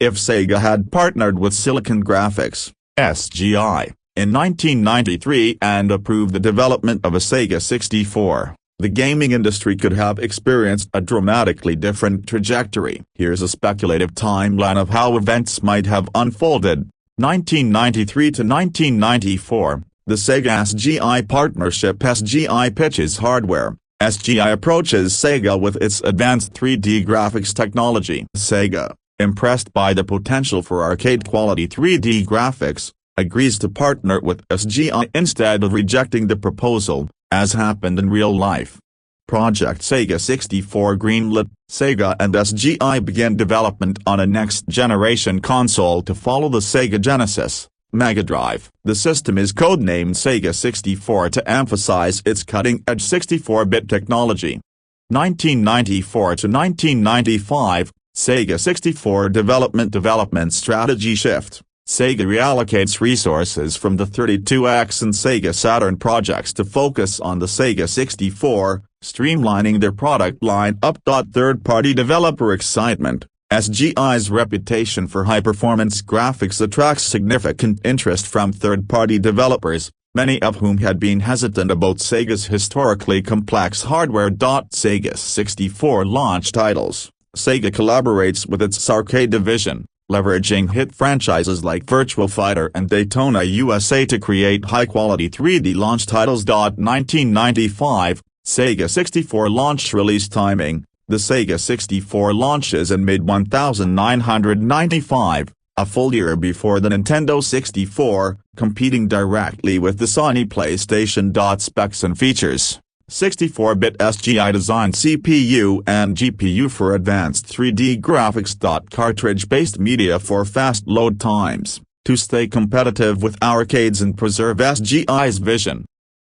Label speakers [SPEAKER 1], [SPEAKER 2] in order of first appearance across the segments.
[SPEAKER 1] if Sega had partnered with Silicon Graphics, SGI, in 1993 and approved the development of a Sega 64, the gaming industry could have experienced a dramatically different trajectory. Here's a speculative timeline of how events might have unfolded. 1993 to 1994, the Sega-SGI partnership. SGI pitches hardware. SGI approaches Sega with its advanced 3D graphics technology. Sega, impressed by the potential for arcade-quality 3D graphics, agrees to partner with SGI instead of rejecting the proposal, as happened in real life. Project Sega 64 greenlit. Sega and SGI began development on a next-generation console to follow the Sega Genesis, Mega Drive. The system is codenamed Sega 64 to emphasize its cutting-edge 64-bit technology. 1994 to 1995, Sega 64 development strategy shift. Sega reallocates resources from the 32X and Sega Saturn projects to focus on the Sega 64, streamlining their product line up. Third-party developer excitement. SGI's reputation for high-performance graphics attracts significant interest from third-party developers, many of whom had been hesitant about Sega's historically complex hardware. Sega's 64 launch titles. Sega collaborates with its arcade division, leveraging hit franchises like Virtua Fighter and Daytona USA to create high-quality 3D launch titles. 1995, Sega 64 launch release timing. The Sega 64 launches in mid-1995, a full year before the Nintendo 64, competing directly with the Sony PlayStation. Specs and features. 64-bit SGI-designed CPU and GPU for advanced 3D graphics. Cartridge-based media for fast load times, to stay competitive with arcades and preserve SGI's vision.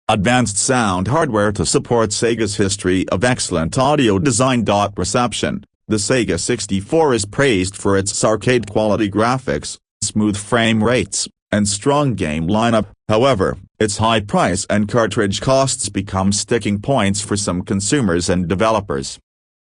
[SPEAKER 1] Advanced sound hardware to support Sega's history of excellent audio design. Reception. The Sega 64 is praised for its arcade-quality graphics, smooth frame rates, and strong game lineup. However, its high price and cartridge costs become sticking points for some consumers and developers.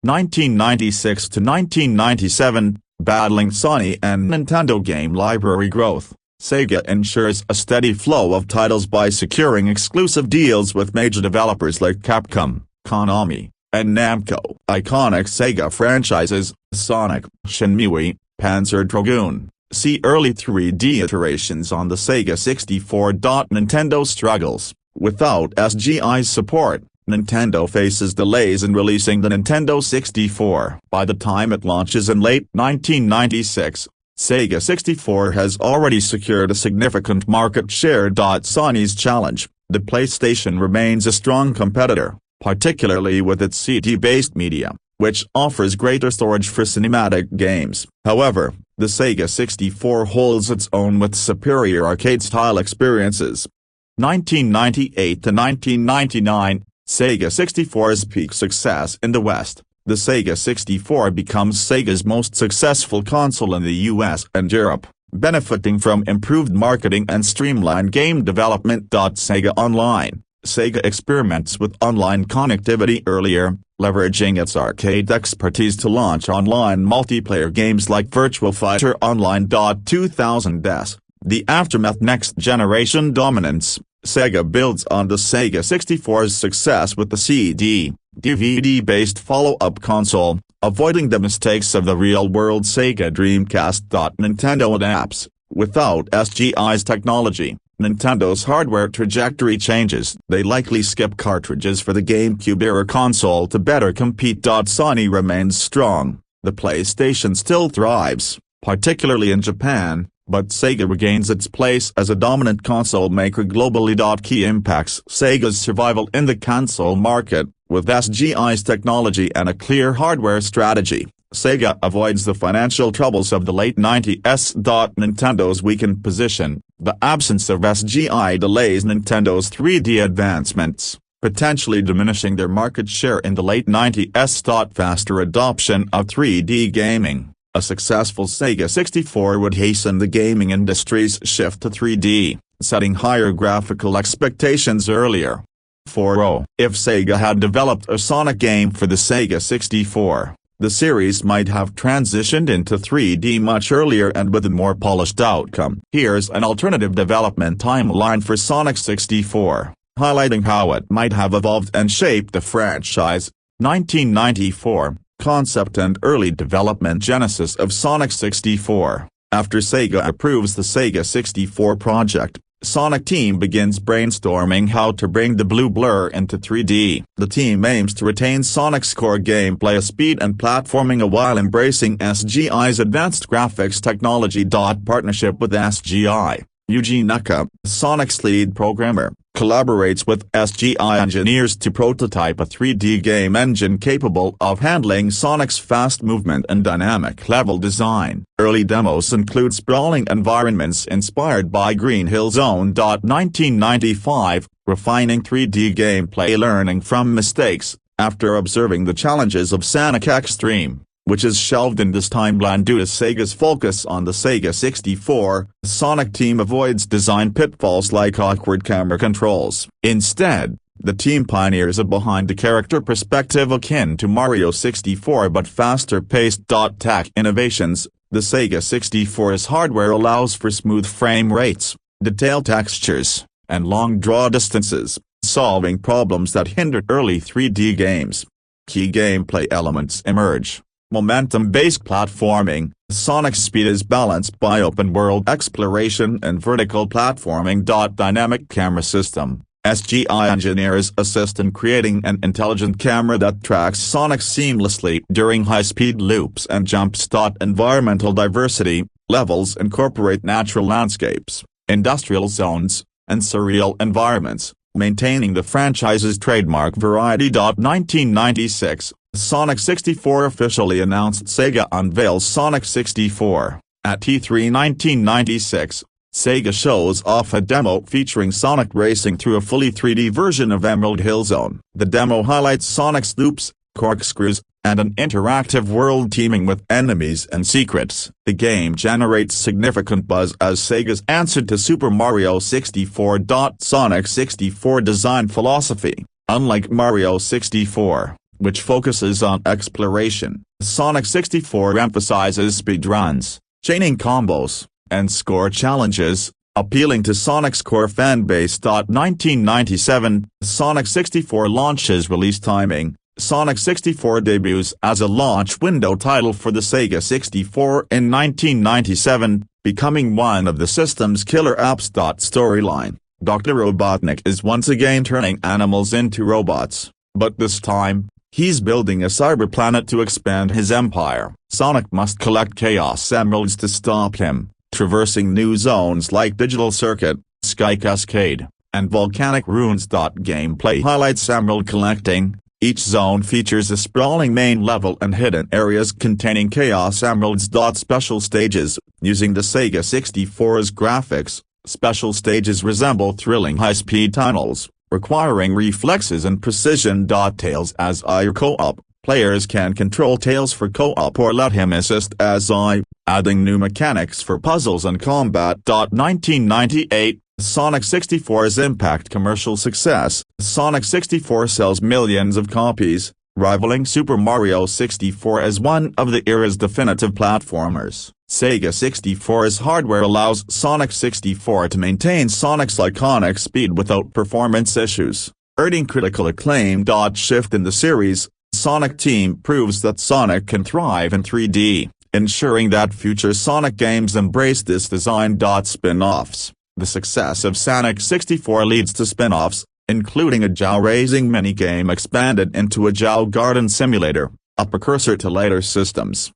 [SPEAKER 1] 1996 to 1997, battling Sony and Nintendo game library growth. Sega ensures a steady flow of titles by securing exclusive deals with major developers like Capcom, Konami, and Namco. Iconic Sega franchises, Sonic, Shenmue, Panzer Dragoon. See early 3D iterations on the Sega 64. Nintendo struggles. Without SGI's support, Nintendo faces delays in releasing the Nintendo 64. By the time it launches in late 1996, Sega 64 has already secured a significant market share. Sony's challenge. The PlayStation remains a strong competitor, particularly with its CD-based media, which offers greater storage for cinematic games. However, the Sega 64 holds its own with superior arcade-style experiences. 1998 to 1999, Sega 64's peak success in the West. The Sega 64 becomes Sega's most successful console in the US and Europe, benefiting from improved marketing and streamlined game development. Sega Online. Sega experiments with online connectivity earlier, leveraging its arcade expertise to launch online multiplayer games like Virtua Fighter Online. 2000s. The aftermath. Next generation dominance. Sega builds on the Sega 64's success with the CD, DVD-based follow-up console, avoiding the mistakes of the real-world Sega Dreamcast. Nintendo adapts. Without SGI's technology, Nintendo's hardware trajectory changes. They likely skip cartridges for the GameCube-era console to better compete. Sony remains strong. The PlayStation still thrives, particularly in Japan, but Sega regains its place as a dominant console maker globally. Key impacts. Sega's survival in the console market. With SGI's technology and a clear hardware strategy, Sega avoids the financial troubles of the late 90s. Nintendo's weakened position. The absence of SGI delays Nintendo's 3D advancements, potentially diminishing their market share in the late 90s. Faster adoption of 3D gaming. A successful Sega 64 would hasten the gaming industry's shift to 3D, setting higher graphical expectations earlier. 4. If Sega had developed a Sonic game for the Sega 64, the series might have transitioned into 3D much earlier and with a more polished outcome. Here's an alternative development timeline for Sonic 64, highlighting how it might have evolved and shaped the franchise. 1994, concept and early development genesis of Sonic 64. After Sega approves the Sega 64 project, Sonic team begins brainstorming how to bring the blue blur into 3D. The team aims to retain Sonic's core gameplay speed and platforming while embracing sgi's advanced graphics technology. Partnership with SGI. Yuji Naka, Sonic's lead programmer, collaborates with SGI engineers to prototype a 3D game engine capable of handling Sonic's fast movement and dynamic level design. Early demos include sprawling environments inspired by Green Hill Zone. 1995, refining 3D gameplay, learning from mistakes. After observing the challenges of Sonic X-treme, which is shelved in this timeline due to Sega's focus on the Sega 64, Sonic team avoids design pitfalls like awkward camera controls. Instead, the team pioneers a behind-the-character perspective akin to Mario 64 but faster-paced. Tech innovations. The Sega 64's hardware allows for smooth frame rates, detailed textures, and long draw distances, solving problems that hindered early 3D games. Key gameplay elements emerge. Momentum-based platforming. Sonic's speed is balanced by open-world exploration and vertical platforming. Dynamic camera system. SGI engineers assist in creating an intelligent camera that tracks Sonic seamlessly during high-speed loops and jumps. Environmental diversity. Levels incorporate natural landscapes, industrial zones, and surreal environments, maintaining the franchise's trademark variety. 1996. Sonic 64 officially announced. Sega unveils Sonic 64. At E3 1996, Sega shows off a demo featuring Sonic racing through a fully 3D version of Emerald Hill Zone. The demo highlights Sonic's loops, corkscrews, and an interactive world teeming with enemies and secrets. The game generates significant buzz as Sega's answer to Super Mario 64. Sonic 64 design philosophy. Unlike Mario 64, which focuses on exploration, Sonic 64 emphasizes speedruns, chaining combos, and score challenges, appealing to Sonic's core fanbase. 1997, Sonic 64 launches. Release timing. Sonic 64 debuts as a launch window title for the Sega 64 in 1997, becoming one of the system's killer apps. Storyline. Dr. Robotnik is once again turning animals into robots, but this time, he's building a cyber planet to expand his empire. Sonic must collect Chaos Emeralds to stop him, traversing new zones like Digital Circuit, Sky Cascade, and Volcanic Ruins. Gameplay highlights emerald collecting. Each zone features a sprawling main level and hidden areas containing Chaos Emeralds. Special stages. Using the Sega 64's graphics, special stages resemble thrilling high-speed tunnels, requiring reflexes and precision. Tails as I. Co-op. Players can control Tails for co-op or let him assist as I, adding new mechanics for puzzles and combat. 1998, Sonic 64's impact. Commercial success. Sonic 64 sells millions of copies, rivaling Super Mario 64 as one of the era's definitive platformers. Sega 64's hardware allows Sonic 64 to maintain Sonic's iconic speed without performance issues, earning critical acclaim. Shift in the series. Sonic team proves that Sonic can thrive in 3D, ensuring that future Sonic games embrace this design. Spin-offs. The success of Sonic 64 leads to spin-offs, including a Jow-raising minigame expanded into a Jow Garden Simulator, a precursor to later systems.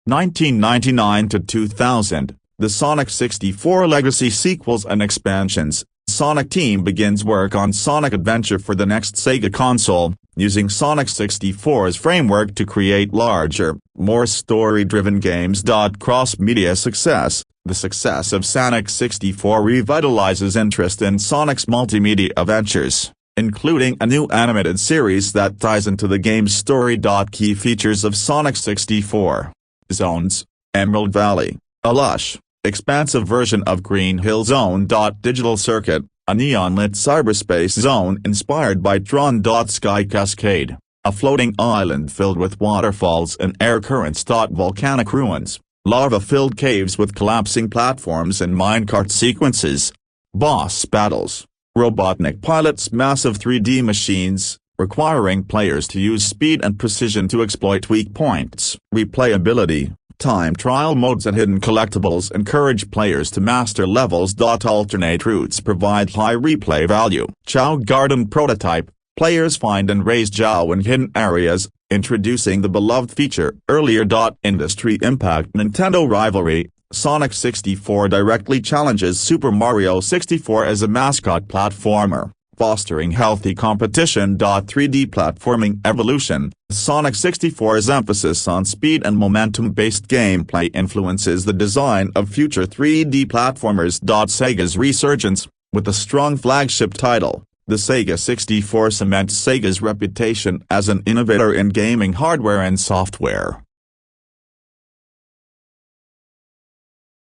[SPEAKER 1] 1999 to 2000, the Sonic 64 Legacy sequels and expansions. Sonic team begins work on Sonic Adventure for the next Sega console, using Sonic 64's framework to create larger, more story-driven games. Cross-media success. The success of Sonic 64 revitalizes interest in Sonic's multimedia adventures, including a new animated series that ties into the game's story. Key features of Sonic 64. Zones. Emerald Valley, a lush, expansive version of Green Hill Zone. Digital Circuit, a neon-lit cyberspace zone inspired by Tron. Sky Cascade, a floating island filled with waterfalls and air currents. Volcanic ruins, lava-filled caves with collapsing platforms and minecart sequences. Boss battles, Robotnik pilots massive 3D machines, requiring players to use speed and precision to exploit weak points. Replayability, time trial modes and hidden collectibles encourage players to master levels. Alternate routes provide high replay value. Chow Garden prototype, players find and raise Chow in hidden areas, introducing the beloved feature earlier. Industry impact. Nintendo rivalry, Sonic 64 directly challenges Super Mario 64 as a mascot platformer, fostering healthy competition. 3D platforming evolution, Sonic 64's emphasis on speed and momentum-based gameplay influences the design of future 3D platformers. Sega's resurgence, with a strong flagship title, the Sega 64 cements Sega's reputation as an innovator in gaming hardware and software.